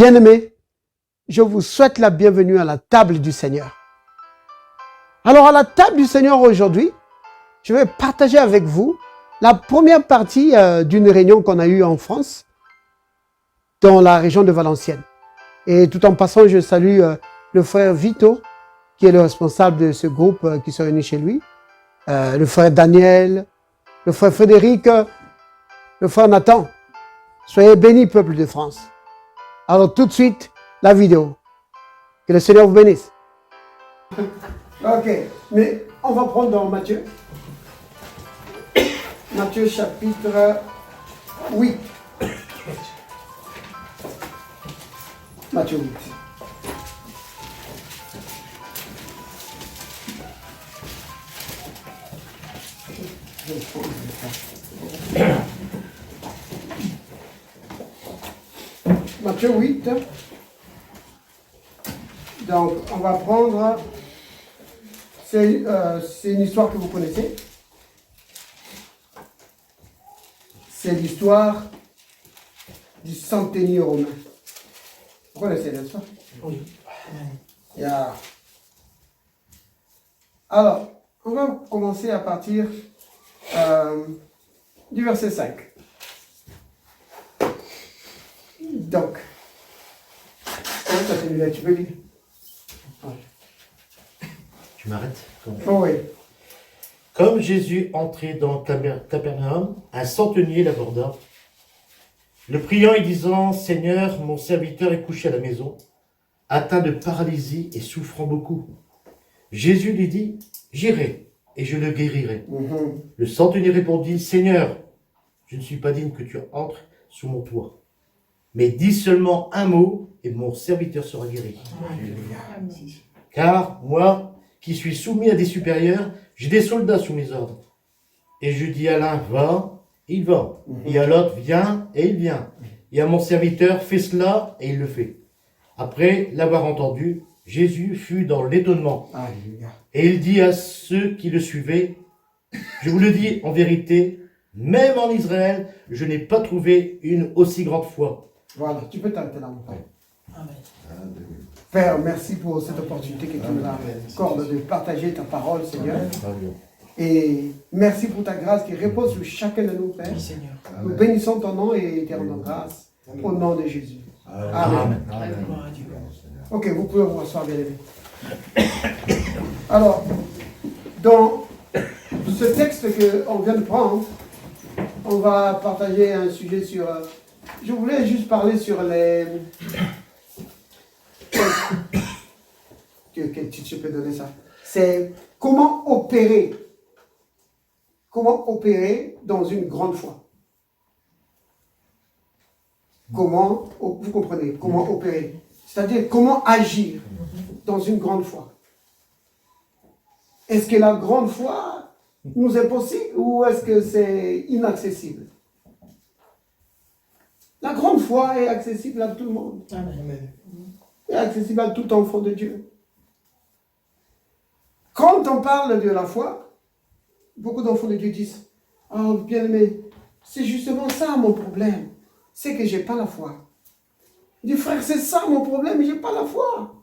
Bien-aimés, je vous souhaite la bienvenue à la table du Seigneur. Alors à la table du Seigneur aujourd'hui, je vais partager avec vous la première partie d'une réunion qu'on a eue en France, dans la région de Valenciennes. Et tout en passant, je salue le frère Vito, qui est le responsable de ce groupe qui se réunit chez lui, le frère Daniel, le frère Frédéric, le frère Nathan. Soyez bénis, peuple de France. Alors tout de suite, la vidéo. Que le Seigneur vous bénisse. Ok, mais on va prendre dans Matthieu. Matthieu chapitre 8. Matthieu 8. Matthieu 8. Donc, on va prendre, c'est une histoire que vous connaissez. C'est l'histoire du centenier romain. Vous connaissez, n'est-ce pas? Oui. Yeah. Alors, on va commencer à partir du verset 5. Donc, tu peux lire. Tu m'arrêtes? Oh oui. Comme Jésus entrait dans Capernaum, un centenier l'aborda, le priant et disant, « Seigneur, mon serviteur est couché à la maison, atteint de paralysie et souffrant beaucoup. » Jésus lui dit, « J'irai et je le guérirai. » Le centenier répondit, « Seigneur, je ne suis pas digne que tu entres sous mon toit, mais dis seulement un mot et mon serviteur sera guéri. » Car moi, qui suis soumis à des supérieurs, j'ai des soldats sous mes ordres. Et je dis à l'un, va, il va. Et à l'autre, viens, et il vient. Et à mon serviteur, fais cela, et il le fait. Après l'avoir entendu, Jésus fut dans l'étonnement. Et il dit à ceux qui le suivaient, je vous le dis en vérité, même en Israël, je n'ai pas trouvé une aussi grande foi. Voilà, tu peux t'arrêter là, mon frère. Amen. Père, merci pour cette opportunité que tu nous accordes de partager ta parole, Seigneur. Amen. Et merci pour ta grâce qui repose sur chacun de nous, Père. Oui, Seigneur. Nous bénissons ton nom et te rendons grâce au nom de Jésus. Amen. Amen. Ok, vous pouvez vous asseoir, bien aimé. Alors, dans ce texte qu'on vient de prendre, on va partager un sujet sur... je voulais juste parler sur les... Quel titre je peux donner ça? C'est comment opérer dans une grande foi. Comment, vous comprenez, comment opérer. C'est-à-dire comment agir dans une grande foi. Est-ce que la grande foi nous est possible ou est-ce que c'est inaccessible? La grande foi est accessible à tout le monde. Amen. Est accessible à tout enfant de Dieu. Quand on parle de la foi, beaucoup d'enfants de Dieu disent, « Oh, bien-aimé, c'est justement ça mon problème, c'est que je n'ai pas la foi. » Il dit, « Frère, c'est ça mon problème, je n'ai pas la foi. »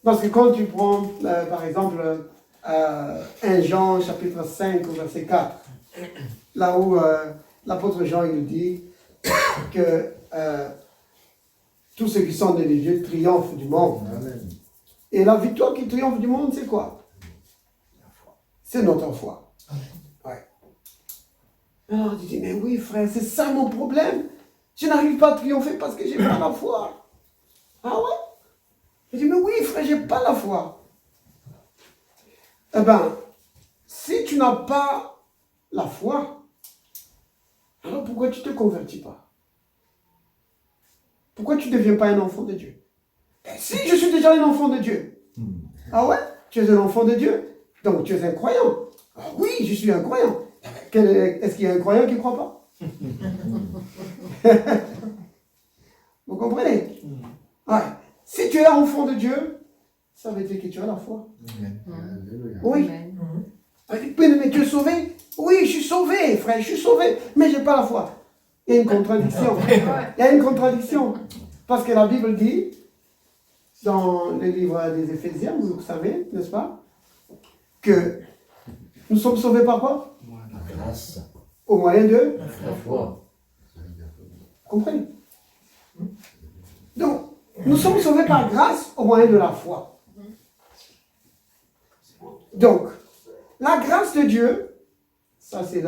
Parce que quand tu prends, par exemple, 1 Jean, chapitre 5, verset 4, là où l'apôtre Jean il nous dit que tous ceux qui sont nés de Dieu triomphent du monde. Amen. Et la victoire qui triomphe du monde, c'est quoi? C'est notre foi. Ouais. Alors, tu dis, mais oui, frère, c'est ça mon problème. Je n'arrive pas à triompher parce que je n'ai pas la foi. Ah ouais? Je dis, mais oui, frère, je n'ai pas la foi. Eh bien, si tu n'as pas la foi, alors pourquoi tu ne te convertis pas? Pourquoi tu ne deviens pas un enfant de Dieu? Si je suis déjà un enfant de Dieu. Ah ouais? Tu es un enfant de Dieu. Donc tu es un croyant. Ah oui, je suis un croyant. Est-ce qu'il y a un croyant qui ne croit pas? Vous comprenez? Ouais. Si tu es un enfant de Dieu, ça veut dire que tu as la foi. Oui. Mais tu es sauvé? Oui, je suis sauvé, frère, je suis sauvé. Mais je n'ai pas la foi. Il y a une contradiction. Il y a une contradiction. Parce que la Bible dit, dans le livre des Éphésiens, vous savez, n'est-ce pas, que nous sommes sauvés par quoi? La grâce. Au moyen de La foi. Vous comprenez? Donc, nous sommes sauvés par grâce au moyen de la foi. Donc, la grâce de Dieu, ça c'est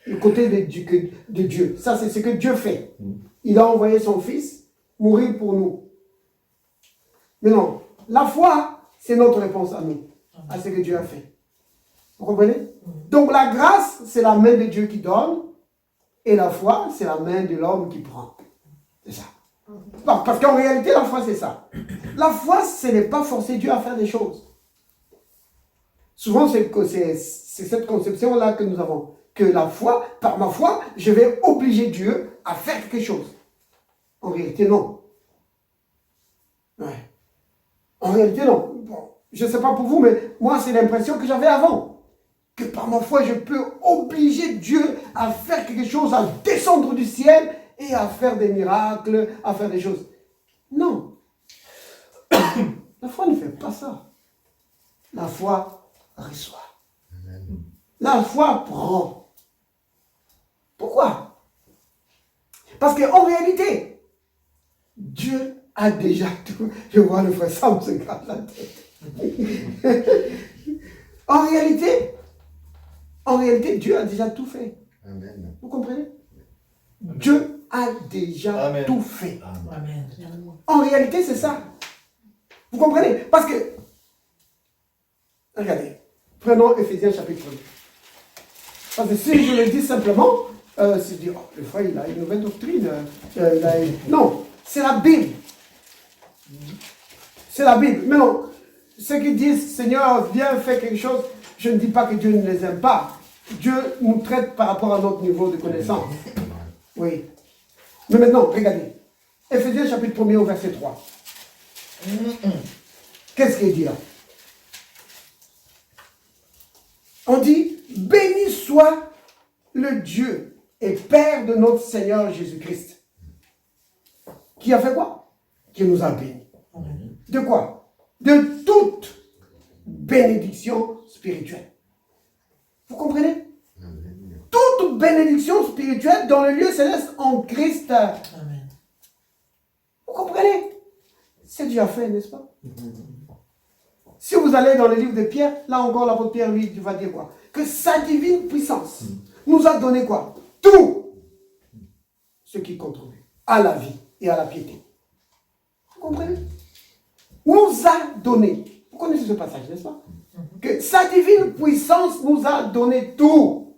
le côté de Dieu. Ça c'est ce que Dieu fait. Il a envoyé son Fils mourir pour nous. Mais non, la foi, c'est notre réponse à nous, à ce que Dieu a fait. Vous comprenez? Donc la grâce, c'est la main de Dieu qui donne, et la foi, c'est la main de l'homme qui prend. C'est ça. Non, parce qu'en réalité, la foi, c'est ça. La foi, ce n'est pas forcer Dieu à faire des choses. Souvent, c'est cette conception-là que nous avons. Que la foi, par ma foi, je vais obliger Dieu à faire quelque chose. En réalité, non. Ouais. En réalité, non. Bon, je ne sais pas pour vous, mais moi, c'est l'impression que j'avais avant. Que par ma foi, je peux obliger Dieu à faire quelque chose, à descendre du ciel et à faire des miracles, à faire des choses. Non. La foi ne fait pas ça. La foi reçoit. La foi prend. Pourquoi? Parce qu'en réalité, Dieu a déjà tout. Je vois le frère Sam se gratte la tête. En réalité, Dieu a déjà tout fait. Amen. Vous comprenez? Dieu a déjà Amen. tout fait. Amen. En réalité, c'est ça. Vous comprenez? Parce que, regardez, prenons Éphésiens chapitre 1. Parce que si je le dis simplement, c'est dire, oh, le frère, il a une nouvelle doctrine. Non, c'est la Bible. C'est la Bible. Mais non, ceux qui disent, Seigneur, viens faire quelque chose, je ne dis pas que Dieu ne les aime pas. Dieu nous traite par rapport à notre niveau de connaissance. Oui. Mais maintenant, regardez. Éphésiens chapitre 1 au verset 3. Qu'est-ce qu'il dit là? On dit, béni soit le Dieu et Père de notre Seigneur Jésus-Christ. Qui a fait quoi? Qui nous a bénis. De quoi? De toute bénédiction spirituelle. Vous comprenez? Toute bénédiction spirituelle dans le lieu céleste en Christ. Amen. Vous comprenez? C'est déjà fait, n'est-ce pas? Si vous allez dans le livre de Pierre, là encore l'apôtre Pierre lui va dire quoi? Que sa divine puissance nous a donné quoi? Tout ce qui contribue à la vie et à la piété. Vous comprenez? Nous a donné. Vous connaissez ce passage, n'est-ce pas? Que sa divine puissance nous a donné tout.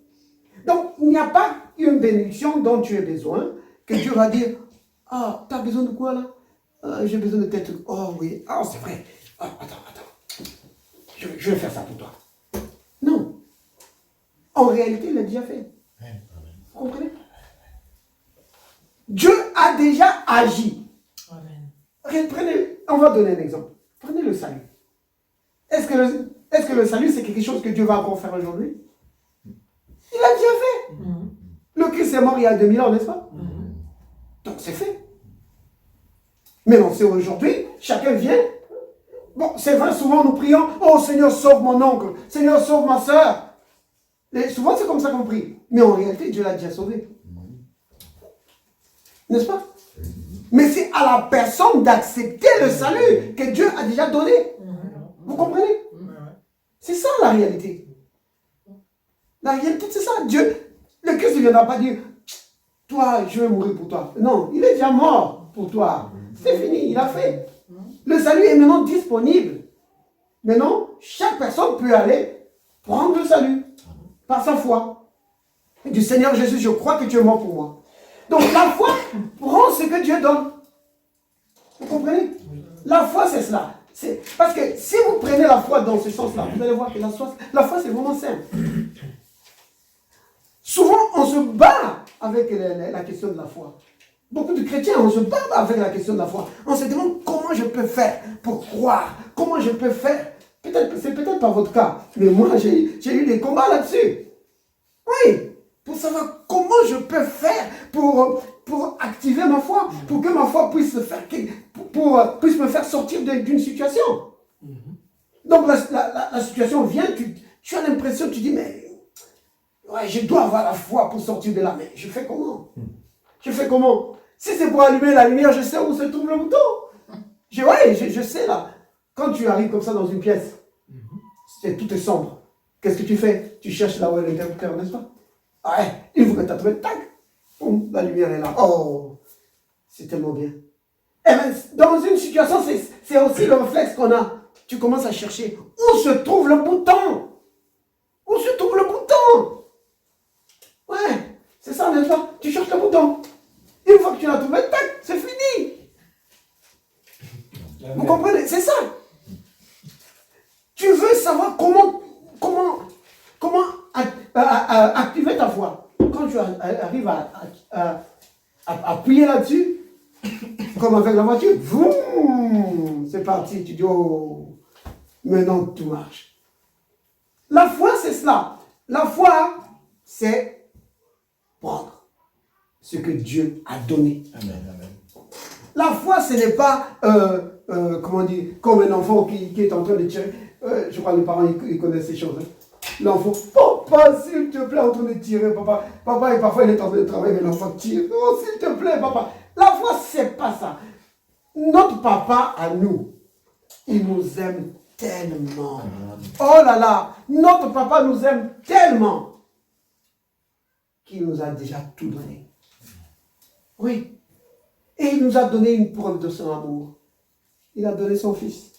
Donc, il n'y a pas une bénédiction dont tu as besoin, que Dieu va dire, ah, tu as besoin de quoi là? J'ai besoin de tel truc. Oh oui, ah, c'est vrai. Ah, attends. Je vais faire ça pour toi. Non. En réalité, il l'a déjà fait. Vous comprenez? Dieu a déjà agi. Amen. On va donner un exemple. Prenez le salut. Est-ce que le salut, c'est quelque chose que Dieu va encore faire aujourd'hui? Il a déjà fait. Le Christ est mort il y a 2000 ans, n'est-ce pas? Donc c'est fait. Mais non, c'est aujourd'hui, chacun vient. Bon, c'est vrai, souvent nous prions, oh Seigneur, sauve mon oncle, Seigneur, sauve ma soeur. Souvent c'est comme ça qu'on prie. Mais en réalité, Dieu l'a déjà sauvé. N'est-ce pas? Mais c'est à la personne d'accepter le salut que Dieu a déjà donné. Vous comprenez? C'est ça la réalité. La réalité, c'est ça. Dieu, le Christ ne viendra pas dire, toi, je vais mourir pour toi. Non, il est déjà mort pour toi. C'est fini, il a fait. Le salut est maintenant disponible. Maintenant, chaque personne peut aller prendre le salut par sa foi. Du Seigneur Jésus, je crois que tu es mort pour moi. Donc la foi prend ce que Dieu donne. Vous comprenez? La foi, c'est cela. Parce que si vous prenez la foi dans ce sens-là, vous allez voir que la foi, c'est vraiment simple. Souvent, on se bat avec la question de la foi. Beaucoup de chrétiens, on se bat avec la question de la foi. On se demande comment je peux faire pour croire. Comment je peux faire. C'est peut-être pas votre cas, mais moi, j'ai eu des combats là-dessus. Oui, pour savoir comment je peux faire pour pour activer ma foi, pour que ma foi puisse, puisse me faire sortir d'une situation. Donc la situation vient, tu as l'impression, tu dis, mais ouais, je dois avoir la foi pour sortir de là, mais je fais comment? Je fais comment? Si c'est pour allumer la lumière, je sais où se trouve le bouton. Je sais là. Quand tu arrives comme ça dans une pièce, tout est sombre. Qu'est-ce que tu fais? Tu cherches là où est l'interrupteur, n'est-ce pas? Ouais, une fois que tu as trouvé, tac, boum, la lumière est là. Oh, c'est tellement bien. Eh bien, dans une situation, c'est aussi le réflexe qu'on a. Tu commences à chercher où se trouve le bouton. Où se trouve le bouton? Ouais, c'est ça, n'est-ce pas? Tu cherches le bouton. Une fois que tu l'as trouvé, tac, c'est fini. Vous comprenez? C'est ça. Tu veux savoir comment activer ta foi. Quand tu arrives à appuyer là-dessus, comme avec la voiture, vroom, c'est parti. Tu dis, oh, maintenant tout marche. La foi, c'est cela. La foi, c'est prendre ce que Dieu a donné. Amen, amen. La foi, ce n'est pas, comment dire, comme un enfant qui est en train de tirer. Je crois que les parents, ils connaissent ces choses. Hein. L'enfant, papa, s'il te plaît, en train de tirer, papa. Papa, et parfois, il est en train de travailler, mais l'enfant tire. Oh, s'il te plaît, papa. La foi, c'est pas ça. Notre papa, à nous, il nous aime tellement. Oh là là, notre papa nous aime tellement qu'il nous a déjà tout donné. Oui. Et il nous a donné une preuve de son amour. Il a donné son fils.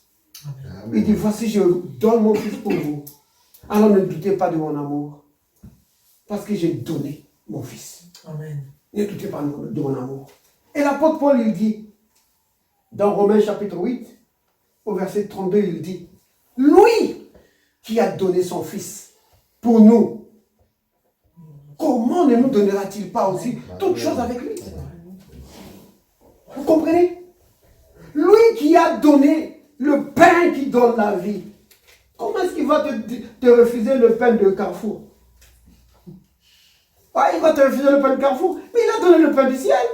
Amen. Il dit, voici, je donne mon fils pour vous. Alors ne doutez pas de mon amour. Parce que j'ai donné mon fils. Amen. Ne doutez pas de mon amour. Et l'apôtre Paul, il dit, dans Romains chapitre 8, au verset 32, il dit, lui qui a donné son fils pour nous, comment ne nous donnera-t-il pas aussi toutes choses avec lui? Vous comprenez? Lui qui a donné le pain qui donne la vie, comment est-ce qu'il va te refuser le pain de Carrefour? Ah, il va te refuser le pain de Carrefour, mais il a donné le pain du ciel.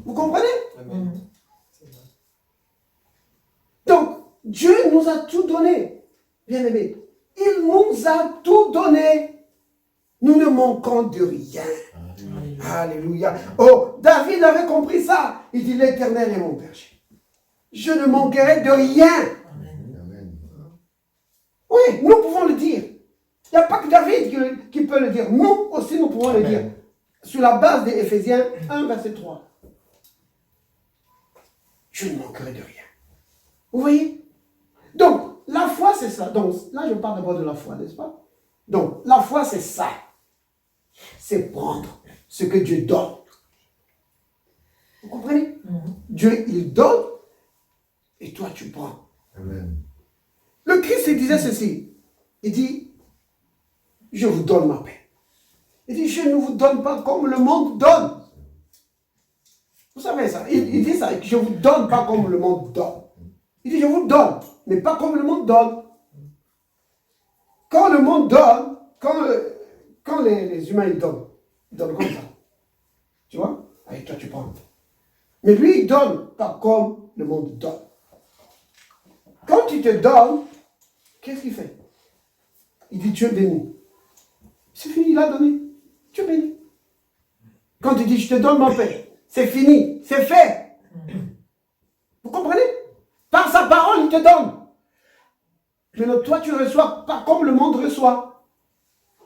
Vous comprenez? Amen. Donc, Dieu nous a tout donné, bien aimé. Il nous a tout donné. Nous ne manquons de rien. Alléluia. Oh, David avait compris ça. Il dit, l'Éternel est mon berger. Je ne manquerai de rien. Amen. Oui, nous pouvons le dire. Il n'y a pas que David qui peut le dire. Nous aussi, nous pouvons le dire. Sur la base des Éphésiens 1, verset 3. Je ne manquerai de rien. Vous voyez? Donc, la foi, c'est ça. Donc, là, je parle d'abord de la foi, n'est-ce pas? Donc, la foi, c'est ça. C'est prendre ce que Dieu donne. Vous comprenez? Dieu, il donne, et toi, tu prends. Amen. Le Christ, il disait ceci. Il dit, je vous donne ma paix. Il dit, je ne vous donne pas comme le monde donne. Vous savez ça? Il dit ça, je ne vous donne pas comme le monde donne. Il dit, je vous donne, mais pas comme le monde donne. Quand le monde donne, quand les humains ils donnent comme ça. Tu vois? Avec toi, tu prends. Mais lui, il donne pas comme le monde donne. Quand tu te donnes, qu'est-ce qu'il fait? Il dit, tu es béni. C'est fini, il a donné. Tu es béni. Quand il dit, je te donne ma paix, c'est fini, c'est fait. Vous comprenez? Par sa parole, il te donne. Mais toi, tu reçois pas comme le monde reçoit.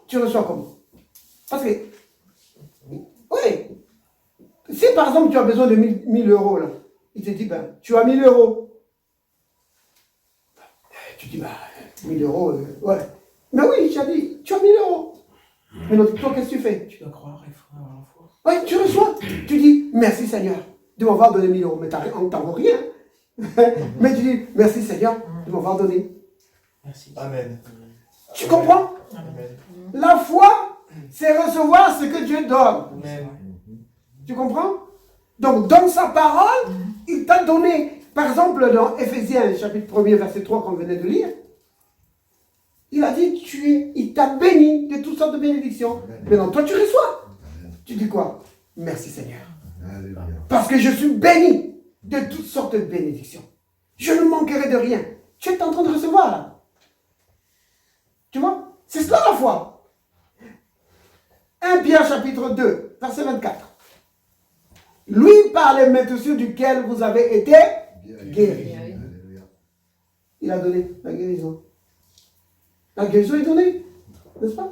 Tu reçois comment? Parce que, oui, si par exemple tu as besoin de 1000 euros, là, il te dit, ben, tu as 1000 euros. Tu dis, ben, 1000 euros, ouais. Mais oui, tu as dit, tu as 1000 euros. Mais toi, qu'est-ce que tu fais? Tu dois croire, il faut avoir la foi. Oui, tu reçois. Tu dis, merci Seigneur de m'avoir donné 1000 euros. Mais tu n'en veux rien. Mais tu dis, merci Seigneur de m'avoir donné. Merci. Amen. Tu comprends? Amen. La foi, c'est recevoir ce que Dieu donne. Amen. Tu comprends? Donc, dans sa parole, il t'a donné, par exemple, dans Éphésiens, chapitre 1er, verset 3, qu'on venait de lire, il a dit, il t'a béni de toutes sortes de bénédictions. Amen. Maintenant, toi, tu reçois. Amen. Tu dis quoi? Merci Seigneur. Alléluia. Parce que je suis béni de toutes sortes de bénédictions. Je ne manquerai de rien. Tu es en train de recevoir là. Tu vois? C'est cela la foi. 1 Pierre chapitre 2, verset 24. Lui par les maîtres duquel vous avez été guéris. Alléluia. Il a donné la guérison. La guérison est donnée, n'est-ce pas?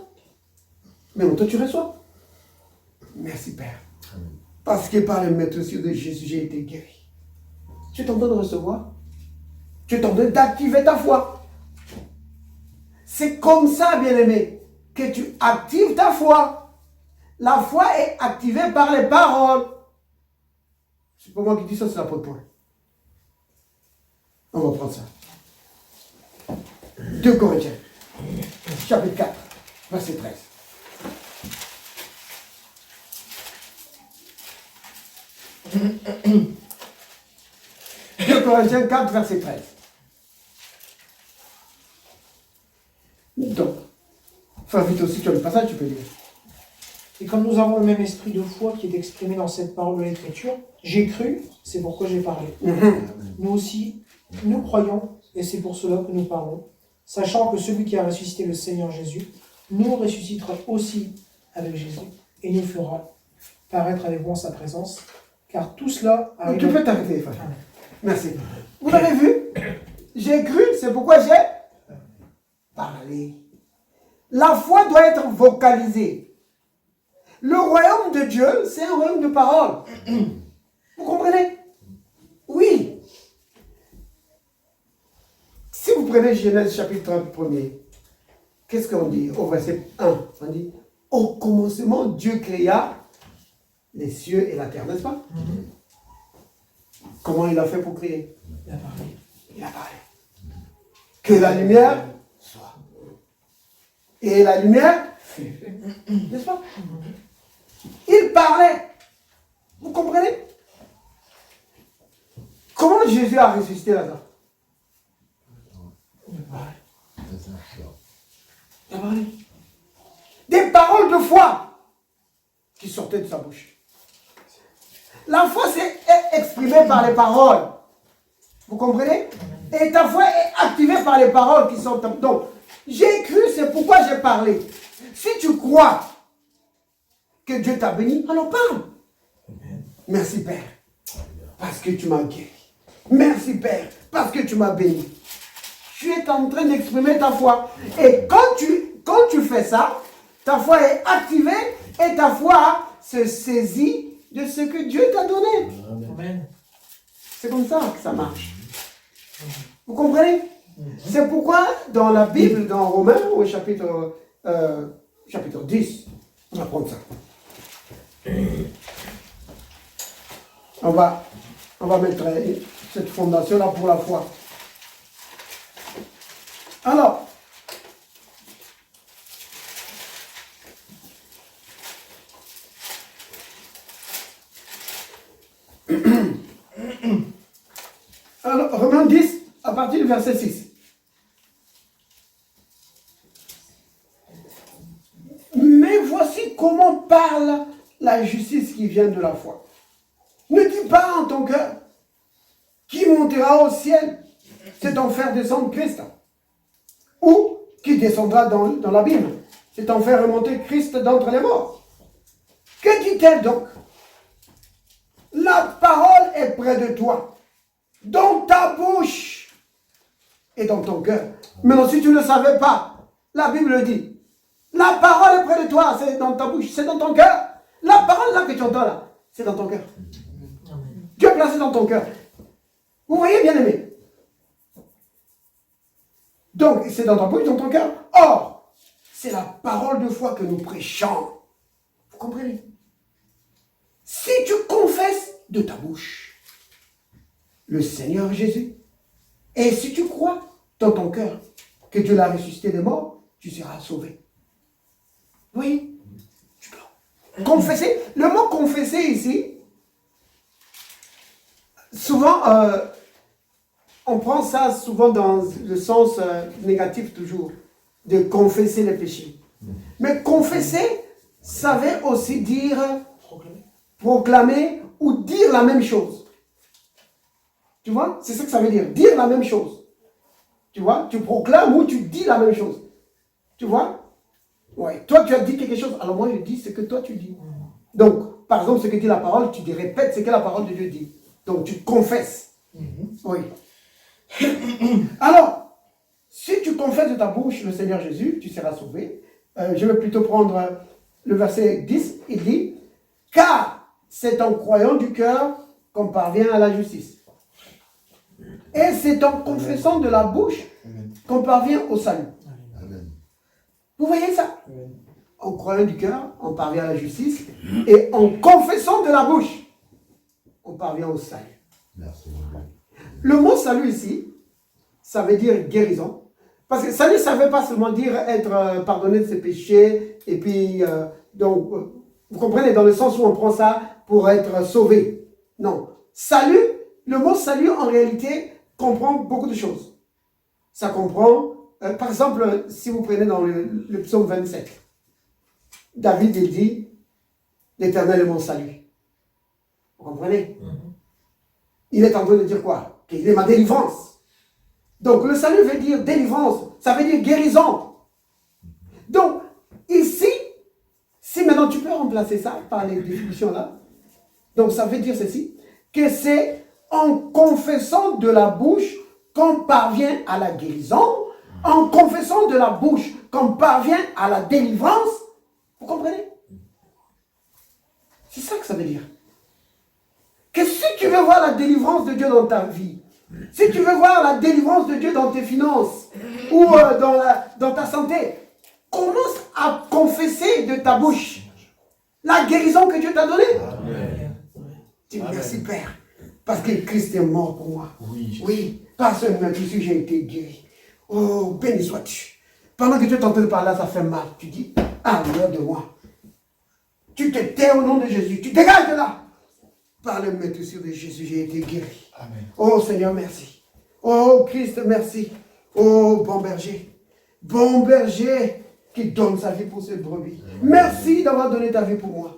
Mais toi tu reçois. Merci Père. Amen. Parce que par les maîtres de Jésus, j'ai été guéri. Tu es en train de recevoir. Tu es en train d'activer ta foi. C'est comme ça, bien-aimé, que tu actives ta foi. La foi est activée par les paroles. C'est pas moi qui dis ça, c'est l'apôtre Paul. On va prendre ça. 2 Corinthiens, chapitre 4, verset 13. 2 Corinthiens 4, verset 13. Donc, enfin, vite aussi, tu as le passage, tu peux lire. Et comme nous avons le même esprit de foi qui est exprimé dans cette parole de l'Écriture, j'ai cru, c'est pourquoi j'ai parlé. Nous aussi, nous croyons, et c'est pour cela que nous parlons, sachant que celui qui a ressuscité le Seigneur Jésus nous ressuscitera aussi avec Jésus, et nous fera paraître avec vous en sa présence, car tout cela arrive... Tu peux t'arrêter, frère. Merci. Vous l'avez vu? J'ai cru, c'est pourquoi j'ai parlé. La foi doit être vocalisée. Le royaume de Dieu, c'est un royaume de parole. Vous comprenez? Oui. Si vous prenez Genèse chapitre 1er, qu'est-ce qu'on dit au verset 1? On dit, au commencement, Dieu créa les cieux et la terre, n'est-ce pas? Comment il a fait pour créer? Il a parlé. Il a parlé. Que la lumière soit. Et la lumière fut. N'est-ce pas? Il parlait. Vous comprenez? Comment Jésus a ressuscité Lazare? Il a parlé. Des paroles de foi qui sortaient de sa bouche. La foi, c'est exprimée par les paroles. Vous comprenez? Et ta foi est activée par les paroles qui sont... Donc, j'ai cru, c'est pourquoi j'ai parlé. Si tu crois que Dieu t'a béni, alors parle. Merci Père, parce que tu m'as guéri. Merci Père, parce que tu m'as béni. Tu es en train d'exprimer ta foi. Et quand tu fais ça, ta foi est activée et ta foi se saisit de ce que Dieu t'a donné. Amen. C'est comme ça que ça marche. Vous comprenez? C'est pourquoi dans la Bible, dans Romains, au chapitre 10, on va prendre ça. On va mettre cette fondation-là pour la foi. Alors, Romains 10, à partir du verset 6. Mais voici comment parle la justice qui vient de la foi. Ne dis pas en ton cœur, qui montera au ciel, c'est en faire descendre Christ. Ou qui descendra dans l'abîme, c'est en faire remonter Christ d'entre les morts. Que dit-elle donc? La parole est près de toi, dans ta bouche et dans ton cœur. Maintenant, si tu ne le savais pas, la Bible dit, la parole est près de toi, c'est dans ta bouche, c'est dans ton cœur. La parole là que tu entends là, c'est dans ton cœur. Dieu a placé dans ton cœur. Vous voyez, bien aimé? Donc, c'est dans ta bouche, dans ton cœur. Or, c'est la parole de foi que nous prêchons. Vous comprenez? Si tu confesses de ta bouche le Seigneur Jésus, et si tu crois dans ton cœur que Dieu l'a ressuscité des morts, tu seras sauvé. Oui, tu peux. Confesser. Le mot confesser ici, souvent, on prend ça souvent dans le sens négatif toujours, de confesser les péchés. Mais confesser, ça veut aussi dire proclamer ou dire la même chose. Tu vois? C'est ça que ça veut dire, dire la même chose. Tu vois? Tu proclames ou tu dis la même chose. Tu vois? Ouais. Toi, tu as dit quelque chose, alors moi, je dis ce que toi, tu dis. Donc, par exemple, ce que dit la parole, tu dis, répètes ce que la parole de Dieu dit. Donc, tu confesses. Oui. Alors, si tu confesses de ta bouche le Seigneur Jésus, tu seras sauvé. Je vais plutôt prendre le verset 10. Il dit, car c'est en croyant du cœur qu'on parvient à la justice. Et c'est en confessant de la bouche qu'on parvient au salut. Amen. Vous voyez ça? En croyant du cœur, on parvient à la justice. Et en confessant de la bouche, on parvient au salut. Merci, mon Dieu. Le mot salut ici, ça veut dire guérison. Parce que salut, ça ne veut pas seulement dire être pardonné de ses péchés. Et puis, vous comprenez, dans le sens où on prend ça pour être sauvé. Non. Salut, le mot salut, en réalité, comprend beaucoup de choses. Ça comprend, par exemple, si vous prenez dans le psaume 27, David, il dit, l'Éternel est mon salut. Vous comprenez? Il est en train de dire quoi? Qu'il est ma délivrance. Donc, le salut veut dire délivrance, ça veut dire guérison. Donc, ici, si maintenant tu peux remplacer ça par les définitions là, donc ça veut dire ceci, que c'est en confessant de la bouche qu'on parvient à la guérison, en confessant de la bouche qu'on parvient à la délivrance. Vous comprenez? C'est ça que ça veut dire. Que si tu veux voir la délivrance de Dieu dans ta vie, si tu veux voir la délivrance de Dieu dans tes finances ou dans ta santé, commence à confesser de ta bouche la guérison que Dieu t'a donnée. Dis merci Père, parce que Christ est mort pour moi. Oui, par ce même tissu, j'ai été guéri. Oh, béni sois-tu. Pendant que tu es en train de parler, ça fait mal. Tu dis, ah, l'heure de moi. Tu te tais au nom de Jésus. Tu dégages de là. Par le maître sur de Jésus, j'ai été guéri. Amen. Oh Seigneur, merci. Oh Christ, merci. Oh bon berger qui donne sa vie pour ses brebis. Merci d'avoir donné ta vie pour moi.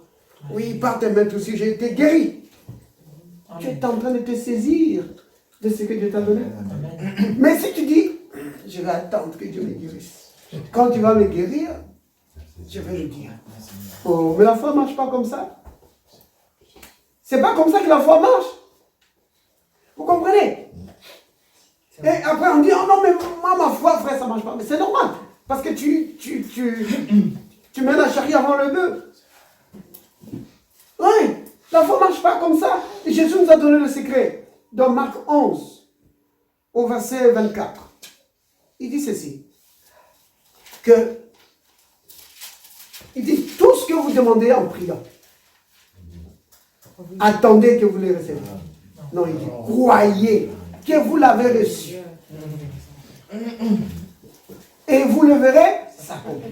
Oui, par tes mains aussi, j'ai été guéri. Amen. Tu es en train de te saisir de ce que Dieu t'a donné. Amen. Mais si tu dis, je vais attendre que Dieu me guérisse. Quand tu vas me guérir, je vais le dire. Oh, mais la foi ne marche pas comme ça. C'est pas comme ça que la foi marche. Vous comprenez? Et après on dit, oh non, mais moi, ma foi, frère, ça ne marche pas. Mais c'est normal. Parce que tu mets la charrue avant le bœuf. Oui, la foi ne marche pas comme ça. Et Jésus nous a donné le secret. Dans Marc 11, au verset 24. Il dit ceci. Il dit, tout ce que vous demandez en priant, attendez que vous les receviez. Non, il dit, croyez que vous l'avez reçu. Et vous le verrez s'accomplir.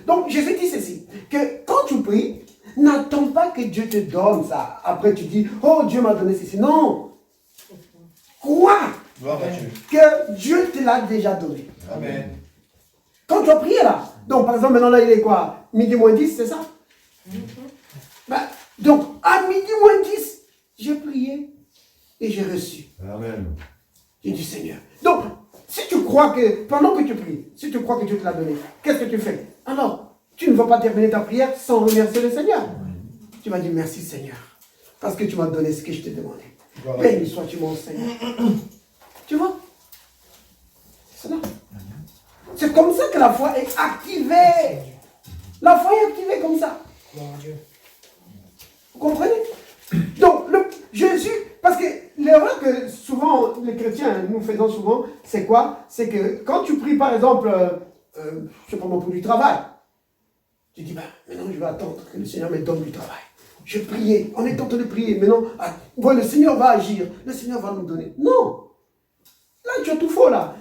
Donc, Jésus dit ceci, que quand tu pries, n'attends pas que Dieu te donne ça. Après, tu dis, oh, Dieu m'a donné ceci. Non. Crois que Dieu te l'a déjà donné. Amen. Quand tu as prié là, donc par exemple, maintenant là, il est quoi? Midi moins 10, c'est ça? Donc, à midi moins 10, j'ai prié et j'ai reçu. Amen. J'ai dit Seigneur. Donc, si tu crois que, pendant que tu pries, si tu crois que Dieu te l'a donné, qu'est-ce que tu fais? Alors, tu ne vas pas terminer ta prière sans remercier le Seigneur. Tu vas dire merci Seigneur, parce que tu m'as donné ce que je t'ai demandé. Béni sois-tu mon Seigneur. Tu vois? C'est ça. C'est comme ça que la foi est activée. La foi est activée comme ça. Vous comprenez? Donc, Jésus, parce que l'erreur que souvent les chrétiens, nous faisons souvent, c'est quoi? C'est que quand tu pries par exemple, je ne sais pas moi, pour du travail, tu dis, maintenant je vais attendre que le Seigneur me donne du travail. Je priais, on est en train de prier, maintenant, le Seigneur va agir, le Seigneur va nous donner. Non! Là, tu as tout faux là.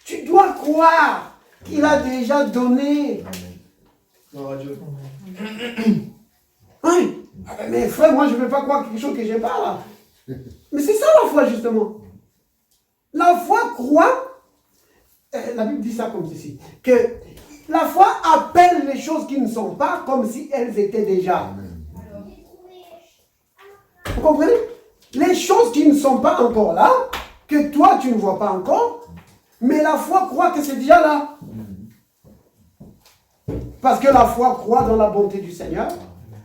Tu dois croire qu'il a déjà donné. Oui. Mais frère, moi je ne veux pas croire quelque chose que je n'ai pas là. Mais c'est ça la foi justement. La foi croit, la Bible dit ça comme ceci, que la foi appelle les choses qui ne sont pas comme si elles étaient déjà. Vous comprenez? Les choses qui ne sont pas encore là, que toi tu ne vois pas encore, mais la foi croit que c'est déjà là. Parce que la foi croit dans la bonté du Seigneur.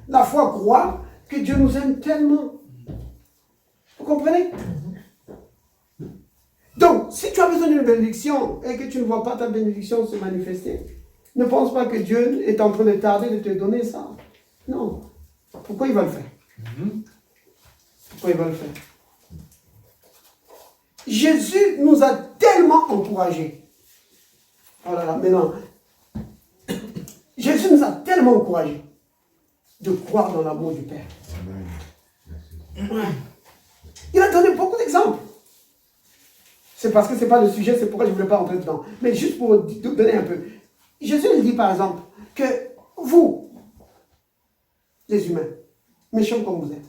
La foi croit que Dieu nous aime tellement. Vous comprenez? Donc, si tu as besoin d'une bénédiction et que tu ne vois pas ta bénédiction se manifester, ne pense pas que Dieu est en train de tarder de te donner ça. Non. Pourquoi il va le faire? Pourquoi il va le faire? Jésus nous a tellement encouragés. Oh là là, mais non. Jésus nous a tellement encouragés de croire dans l'amour du Père. Il a donné beaucoup d'exemples. C'est parce que ce n'est pas le sujet, c'est pourquoi je ne voulais pas entrer dedans. Mais juste pour donner un peu. Jésus dit par exemple que vous, les humains, méchants comme vous êtes,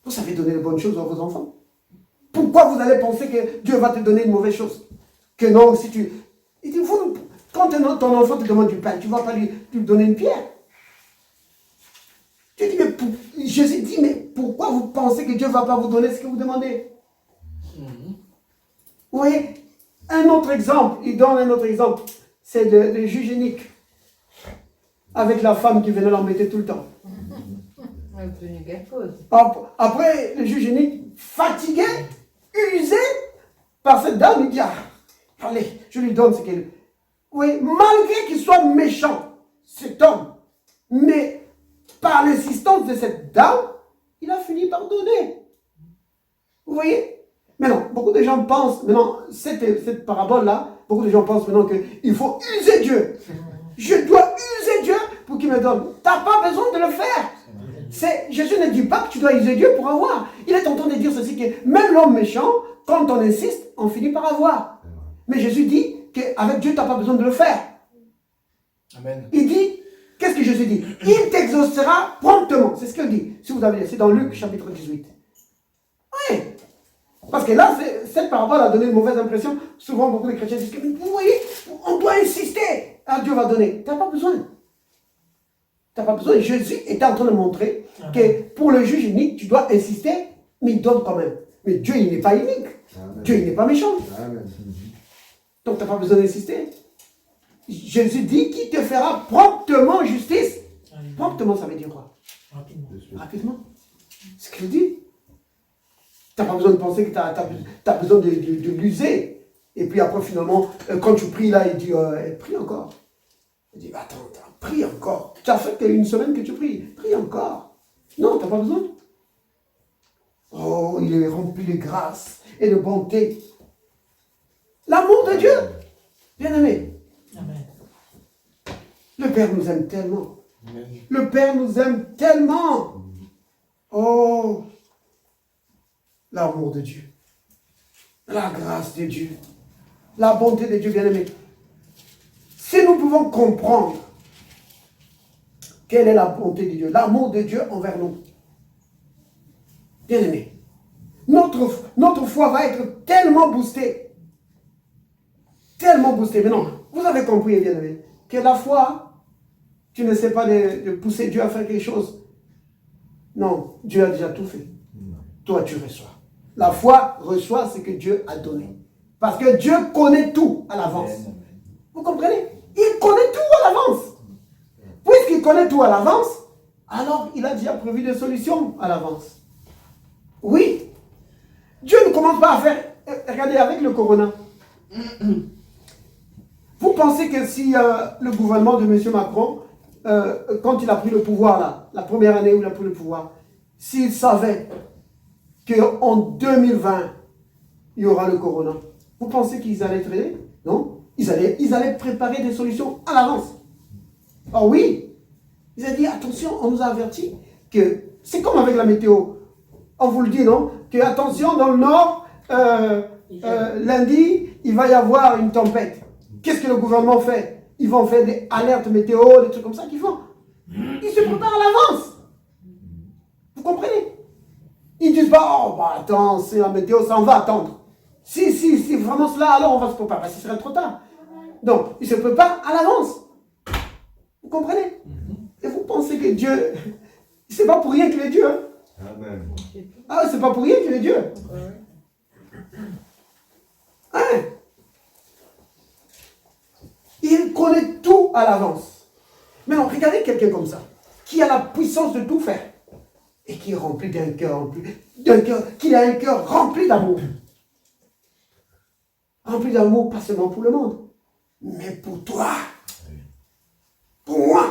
vous savez donner de bonnes choses à vos enfants. Pourquoi vous allez penser que Dieu va te donner une mauvaise chose? Que non, si tu... Il dit, vous, quand ton enfant te demande du pain, tu ne vas pas lui donner une pierre. Tu dis, mais Jésus dit, mais pourquoi vous pensez que Dieu ne va pas vous donner ce que vous demandez? Vous voyez, un autre exemple, il donne un autre exemple, c'est le juge unique, avec la femme qui venait l'embêter tout le temps. Après, le juge unique, fatigué, usé par cette dame, il dit, ah, allez, je lui donne ce qu'elle... Oui, malgré qu'il soit méchant, cet homme, mais par l'insistance de cette dame, il a fini par donner. Vous voyez? Maintenant, beaucoup de gens pensent, maintenant, cette parabole-là, beaucoup de gens pensent maintenant qu'il faut user Dieu. Je dois user Dieu pour qu'il me donne. Tu n'as pas besoin de le faire. Jésus ne dit pas que tu dois user Dieu pour avoir. Il est en train de dire ceci, que même l'homme méchant, quand on insiste, on finit par avoir. Mais Jésus dit qu'avec Dieu, tu n'as pas besoin de le faire. Amen. Il dit, qu'est-ce que Jésus dit? Il t'exaucera promptement. C'est ce qu'il dit. Si vous avez, c'est dans Luc chapitre 18. Oui. Parce que là, cette parabole a donné une mauvaise impression. Souvent, beaucoup de chrétiens disent que, vous voyez, on doit insister. Ah, Dieu va donner. Tu n'as pas besoin. Tu n'as pas besoin. Jésus est en train de montrer que pour le juge unique, tu dois insister, mais il donne quand même. Mais Dieu, il n'est pas unique. Amen. Dieu, il n'est pas méchant. Amen. Donc, tu n'as pas besoin d'insister. Jésus dit qu'il te fera promptement justice. Amen. Promptement, ça veut dire quoi? Rapidement. C'est ce qu'il dit. Tu n'as pas besoin de penser que tu as besoin de l'user. Et puis après, finalement, quand tu pries là, il dit, prie encore. Il dit, attends, prie encore. Tu as fait une semaine que tu pries. Prie encore. Non, tu n'as pas besoin. Oh, il est rempli de grâce et de bonté. L'amour de Dieu. Bien aimé. Amen. Le Père nous aime tellement. Le Père nous aime tellement. Oh, l'amour de Dieu. La grâce de Dieu. La bonté de Dieu, bien aimé. Si nous pouvons comprendre quelle est la bonté de Dieu, l'amour de Dieu envers nous, bien aimé, notre foi va être tellement boostée. Tellement boostée. Mais non, vous avez compris, bien aimé, que la foi, tu ne sais pas de pousser Dieu à faire quelque chose. Non, Dieu a déjà tout fait. Toi, tu reçois. La foi reçoit ce que Dieu a donné. Parce que Dieu connaît tout à l'avance. Vous comprenez? Il connaît tout à l'avance. Puisqu'il connaît tout à l'avance, alors il a déjà prévu des solutions à l'avance. Oui. Dieu ne commence pas à faire... Regardez, avec le corona. Vous pensez que si le gouvernement de M. Macron, quand il a pris le pouvoir, là, la première année où il a pris le pouvoir, s'il savait qu'en 2020, il y aura le corona, vous pensez qu'ils allaient traiter? Non. Ils allaient préparer des solutions à l'avance. Ah oui. Ils ont dit, attention, on nous a averti que c'est comme avec la météo. On vous le dit, non? Que attention, dans le nord, lundi, il va y avoir une tempête. Qu'est-ce que le gouvernement fait? Ils vont faire des alertes météo, des trucs comme ça qu'ils font. Ils se préparent à l'avance. Vous comprenez? Ils disent pas, oh, bah attends, c'est la météo, ça on va attendre. Si vraiment cela, alors on va se préparer, parce que ce serait trop tard. Donc, ils se préparent à l'avance. Vous comprenez? Et vous pensez que Dieu, c'est pas pour rien qu'il est Dieu, hein? Amen. Ah, c'est pas pour rien qu'il est Dieu. Hein? Il connaît tout à l'avance. Maintenant, regardez quelqu'un comme ça, qui a la puissance de tout faire, et qui est rempli qui a un cœur rempli d'amour. Rempli d'amour, pas seulement pour le monde, mais pour toi. Pour moi.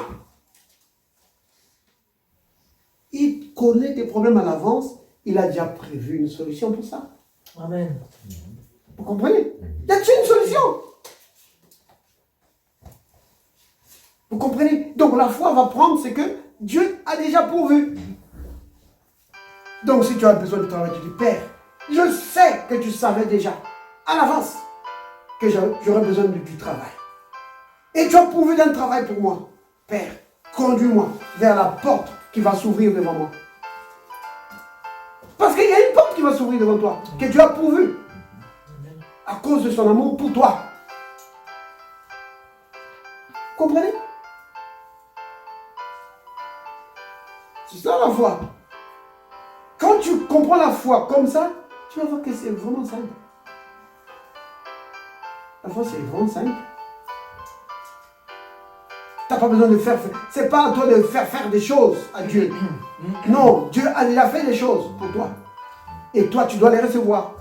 Il connaît tes problèmes à l'avance, il a déjà prévu une solution pour ça. Amen. Vous comprenez? Il y a une solution. Vous comprenez? Donc la foi va prendre ce que Dieu a déjà pourvu. Donc si tu as besoin de travail, tu dis, Père, je sais que tu savais déjà à l'avance que j'aurais besoin du travail. Et tu as pourvu d'un travail pour moi. Père, conduis-moi vers la porte qui va s'ouvrir devant moi. Parce qu'il y a une porte qui va s'ouvrir devant toi, que Dieu a pourvu à cause de son amour pour toi. Comprenez? C'est ça la foi. Quand tu comprends la foi comme ça, tu vas voir que c'est vraiment simple. La foi, c'est vraiment simple. Tu n'as pas besoin de faire. C'est pas à toi de faire des choses à Dieu. Non, Dieu a déjà fait des choses pour toi. Et toi, tu dois les recevoir.